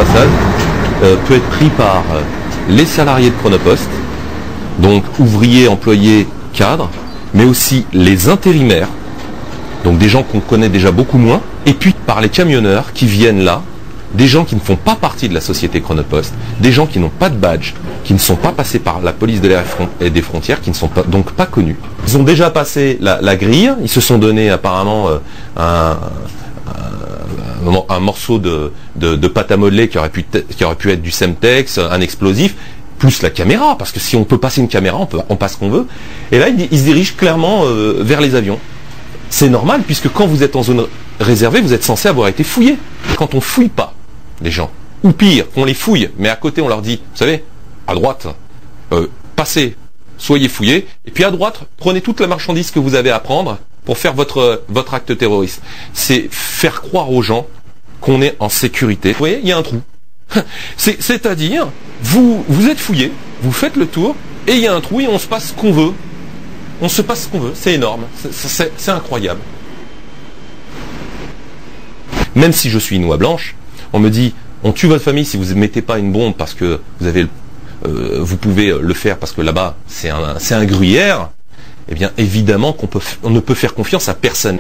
passage peut être pris par les salariés de Chronopost, donc ouvriers, employés, cadres, mais aussi les intérimaires, donc des gens qu'on connaît déjà beaucoup moins, et puis par les camionneurs qui viennent là, des gens qui ne font pas partie de la société Chronopost, des gens qui n'ont pas de badge, qui ne sont pas passés par la police de l'air et des frontières, qui ne sont donc pas connus. Ils ont déjà passé la grille, ils se sont donné apparemment un morceau de pâte à modeler qui aurait pu être du Semtex, un explosif, plus la caméra, parce que si on peut passer une caméra, on passe ce qu'on veut. Et là, ils se dirigent clairement vers les avions. C'est normal, puisque quand vous êtes en zone réservée, vous êtes censé avoir été fouillé. Quand on fouille pas les gens, ou pire, qu'on les fouille, mais à côté on leur dit, vous savez, à droite, passez, soyez fouillés, et puis à droite, prenez toute la marchandise que vous avez à prendre pour faire votre acte terroriste. C'est faire croire aux gens qu'on est en sécurité. Vous voyez, il y a un trou. C'est-à-dire, vous êtes fouillés, vous faites le tour, et il y a un trou et on se passe ce qu'on veut. On se passe ce qu'on veut, c'est énorme, c'est incroyable. Même si je suis une oie blanche, on me dit, on tue votre famille si vous ne mettez pas une bombe parce que vous pouvez le faire parce que là-bas c'est un gruyère. Eh bien évidemment qu'on ne peut faire confiance à personne.